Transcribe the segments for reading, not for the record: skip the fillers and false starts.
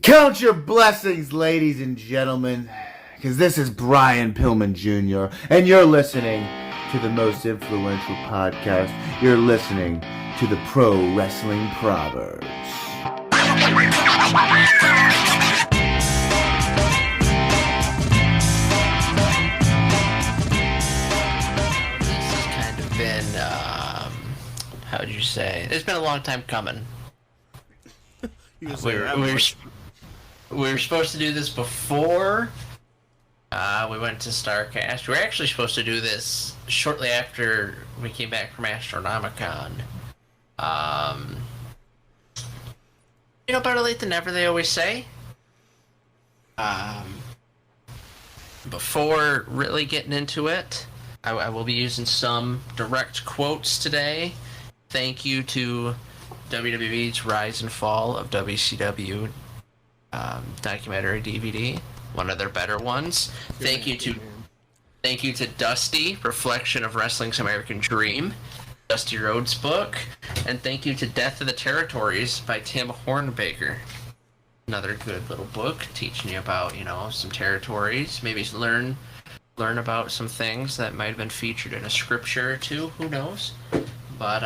Count your blessings, ladies and gentlemen, because this is Brian Pillman Jr., and you're listening to the most influential podcast. You're listening to the Pro Wrestling Proverbs. This has kind of been, how would you say? It's been a long time coming. We were supposed to do this before we went to Starrcast. We were actually supposed to do this shortly after we came back from Astronomicon. Better late than never, they always say. Before really getting into it, I will be using some direct quotes today. Thank you to WWE's Rise and Fall of WCW documentary DVD, one of their better ones. Thank you to Dusty, Reflection of Wrestling's American Dream, Dusty Rhodes' book, and thank you to Death of the Territories by Tim Hornbaker. Another good little book teaching you about, some territories, maybe learn about some things that might have been featured in a scripture or two, who knows. But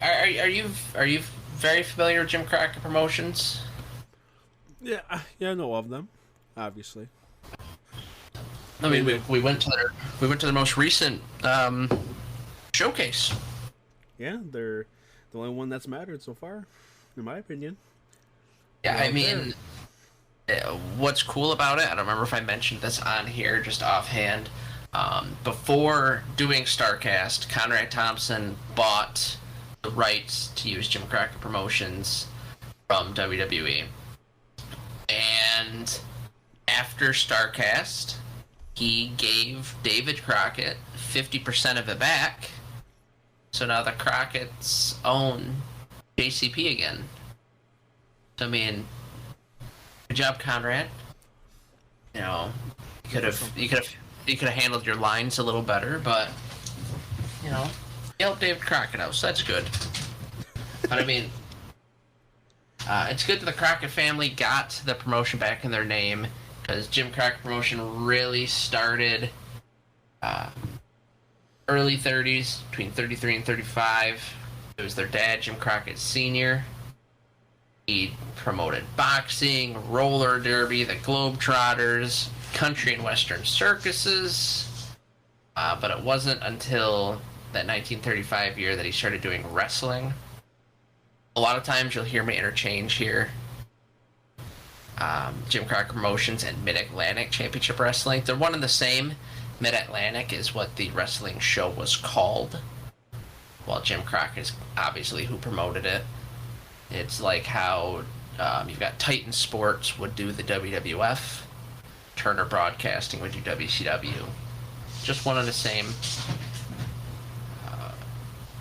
Are you very familiar with Jim Crockett Promotions? Yeah, I know of them, obviously. I mean, we went to their most recent showcase. Yeah, they're the only one that's mattered so far, in my opinion. Yeah, I mean, what's cool about it, I don't remember if I mentioned this on here just offhand. Before doing Starrcast, Conrad Thompson bought the rights to use Jim Crockett Promotions from WWE. And after Starrcast, he gave David Crockett 50% of it back. So now the Crockett's own JCP again. So, I mean, good job, Conrad. You could have handled your lines a little better, but you helped David Crockett out, so that's good. But I mean, it's good that the Crockett family got the promotion back in their name, because Jim Crockett Promotion really started early 30s, between 33 and 35. It was their dad, Jim Crockett Sr. He promoted boxing, roller derby, the Globetrotters, country and western circuses, but it wasn't until that 1935 year that he started doing wrestling. A lot of times you'll hear me interchange here Jim Crockett Promotions and Mid-Atlantic Championship Wrestling. They're one and the same. Mid-Atlantic is what the wrestling show was called, while Jim Crockett is obviously who promoted it. It's like how you've got Titan Sports would do the WWF, Turner Broadcasting would do WCW. Just one and the same.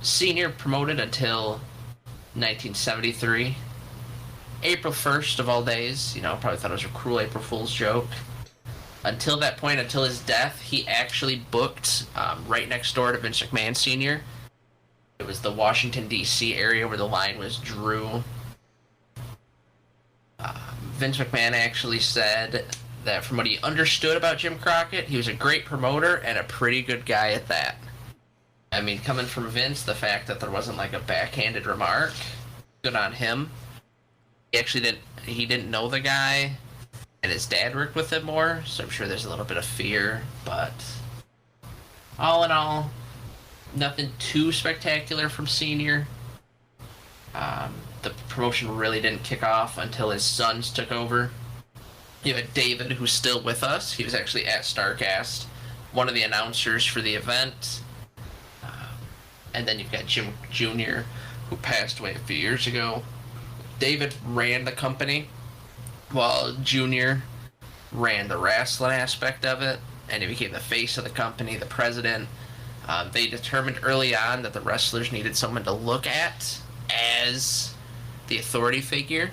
Senior promoted until 1973. April 1st of all days, probably thought it was a cruel April Fool's joke. Until that point, until his death, he actually booked right next door to Vince McMahon Sr. It was the Washington, D.C. area where the line was drew. Vince McMahon actually said that from what he understood about Jim Crockett, he was a great promoter and a pretty good guy at that. I mean, coming from Vince, the fact that there wasn't like a backhanded remark, good on him. He didn't know the guy, and his dad worked with him more, so I'm sure there's a little bit of fear, but all in all, nothing too spectacular from Senior. The promotion really didn't kick off until his sons took over. You had David, who's still with us. He was actually at Starrcast, one of the announcers for the event. And then you've got Jim Jr., who passed away a few years ago. David ran the company, while Jr. ran the wrestling aspect of it, and he became the face of the company, the president. They determined early on that the wrestlers needed someone to look at as the authority figure.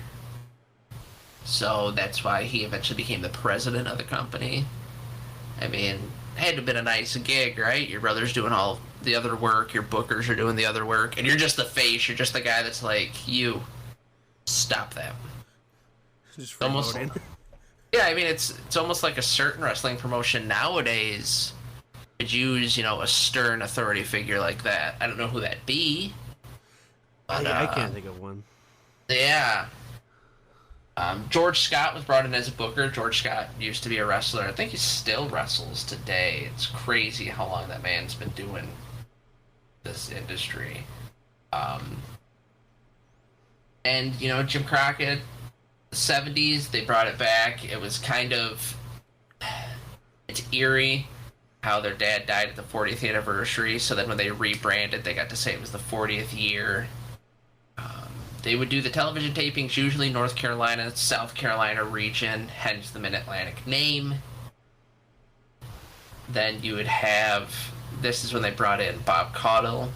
So that's why he eventually became the president of the company. I mean, it had to have been a nice gig, right? Your brother's doing all the other work, your bookers are doing the other work, and you're just the face, you're just the guy that's like, you stop that. Just Almost. freeloading. Yeah, I mean, it's almost like a certain wrestling promotion nowadays could use, a stern authority figure like that. I don't know who that'd be. But, I can't think of one. Yeah. George Scott was brought in as a booker. George Scott used to be a wrestler. I think he still wrestles today. It's crazy how long that man's been doing this industry. And, Jim Crockett, the 70s, they brought it back. It was it's eerie how their dad died at the 40th anniversary, so then when they rebranded, they got to say it was the 40th year. They would do the television tapings, usually North Carolina, South Carolina region, hence the Mid-Atlantic name. Then you would have, this is when they brought in Bob Caudle,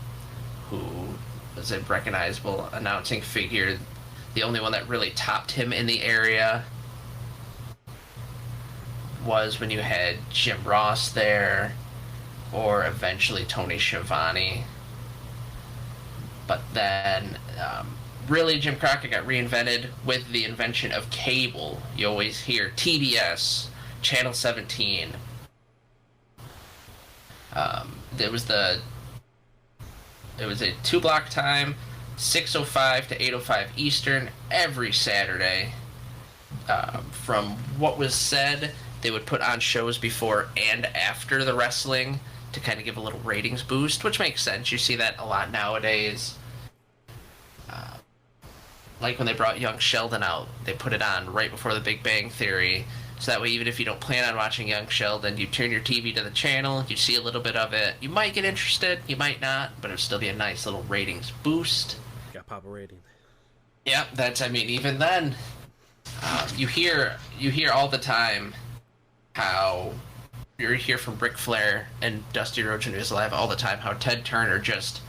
who was a recognizable announcing figure, the only one that really topped him in the area was when you had Jim Ross there, or eventually Tony Schiavone. But then, really, Jim Crockett got reinvented with the invention of cable. You always hear TBS, Channel 17. It was a 2-block time, 6:05 to 8:05 Eastern, every Saturday. From what was said, they would put on shows before and after the wrestling to kind of give a little ratings boost, which makes sense. You see that a lot nowadays. Like when they brought Young Sheldon out, they put it on right before the Big Bang Theory. So that way, even if you don't plan on watching Young Sheldon, you turn your TV to the channel, you see a little bit of it. You might get interested, you might not, but it'll still be a nice little ratings boost. Got pop a rating. Yep, even then, you hear all the time how you hear from Ric Flair and Dusty Rhodes when he was alive all the time how Ted Turner just,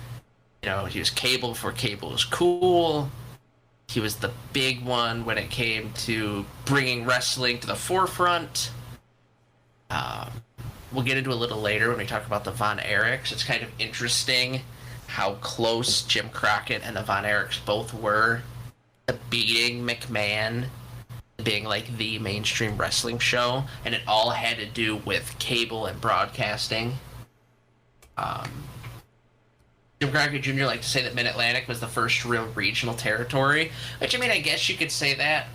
he was cable before cable was cool. He was the big one when it came to bringing wrestling to the forefront. We'll get into a little later when we talk about the Von Erichs. It's kind of interesting how close Jim Crockett and the Von Erichs both were to beating McMahon, being like the mainstream wrestling show, and it all had to do with cable and broadcasting. Jim Crockett Jr. liked to say that Mid-Atlantic was the first real regional territory, which, I guess you could say that.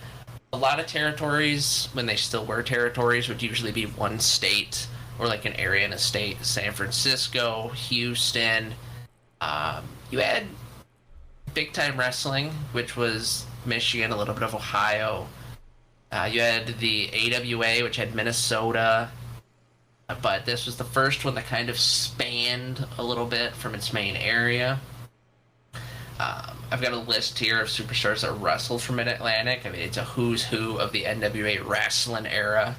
A lot of territories, when they still were territories, would usually be one state or like an area in a state. San Francisco, Houston. You had big-time wrestling, which was Michigan, a little bit of Ohio. You had the AWA, which had Minnesota. But this was the first one that kind of spanned a little bit from its main area. I've got a list here of superstars that wrestled for Mid-Atlantic. It's a who's who of the NWA wrestling era.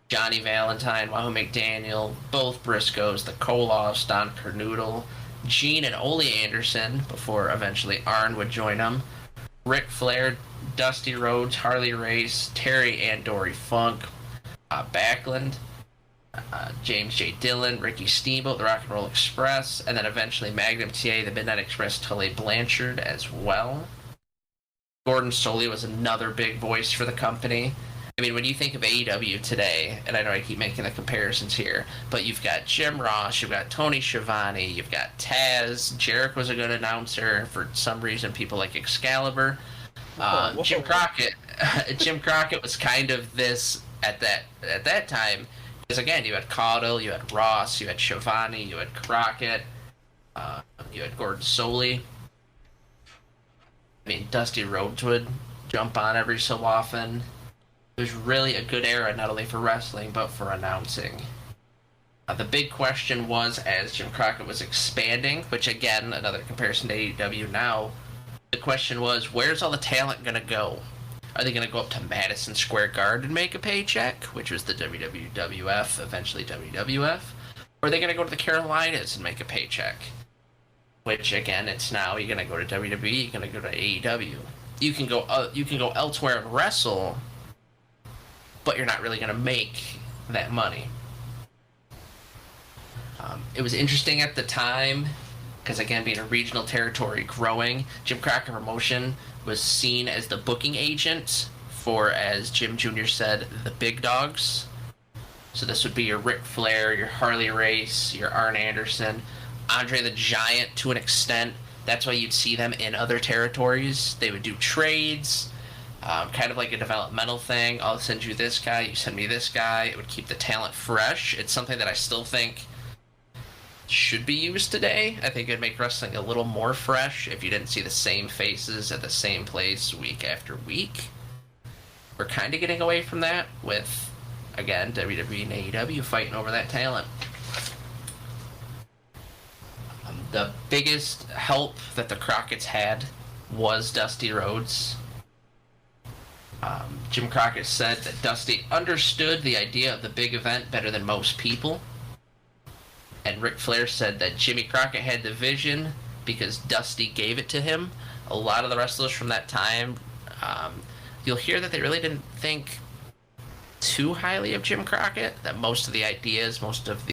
Johnny Valentine, Wahoo McDaniel, both Briscoes, the Koloffs, Don Kernoodle, Gene and Ole Anderson, before eventually Arn would join them. Ric Flair, Dusty Rhodes, Harley Race, Terry and Dory Funk, Backlund, James J. Dillon, Ricky Steamboat, the Rock and Roll Express, and then eventually Magnum TA, the Midnight Express, Tully Blanchard as well. Gordon Solie was another big voice for the company. When you think of AEW today, and I know I keep making the comparisons here, but you've got Jim Ross, you've got Tony Schiavone, you've got Taz, Jericho's a good announcer. For some reason, people like Excalibur. Jim Crockett was kind of this at that time. Because again, you had Caudle, you had Ross, you had Schiavone, you had Crockett, you had Gordon Solie. Dusty Rhodes would jump on every so often. It was really a good era, not only for wrestling, but for announcing. The big question was, as Jim Crockett was expanding, which again, another comparison to AEW now, the question was, where's all the talent going to go? Are they going to go up to Madison Square Garden and make a paycheck, which was the WWF, eventually WWF? Or are they going to go to the Carolinas and make a paycheck? Which, again, it's now, you're going to go to WWE, you're going to go to AEW. You can go elsewhere and wrestle, but you're not really going to make that money. It was interesting at the time because again, being a regional territory growing, Jim Crockett Promotion was seen as the booking agent for, as Jim Jr. said, the big dogs. So this would be your Ric Flair, your Harley Race, your Arn Anderson, Andre the Giant to an extent. That's why you'd see them in other territories. They would do trades, kind of like a developmental thing. I'll send you this guy, you send me this guy. It would keep the talent fresh. It's something that I still think should be used today. I think it'd make wrestling a little more fresh if you didn't see the same faces at the same place week after week. We're kind of getting away from that with, again, WWE and AEW fighting over that talent. The biggest help that the Crockett's had was Dusty Rhodes. Jim Crockett said that Dusty understood the idea of the big event better than most people. And Ric Flair said that Jimmy Crockett had the vision because Dusty gave it to him. A lot of the wrestlers from that time, you'll hear that they really didn't think too highly of Jim Crockett, that most of the ideas, most of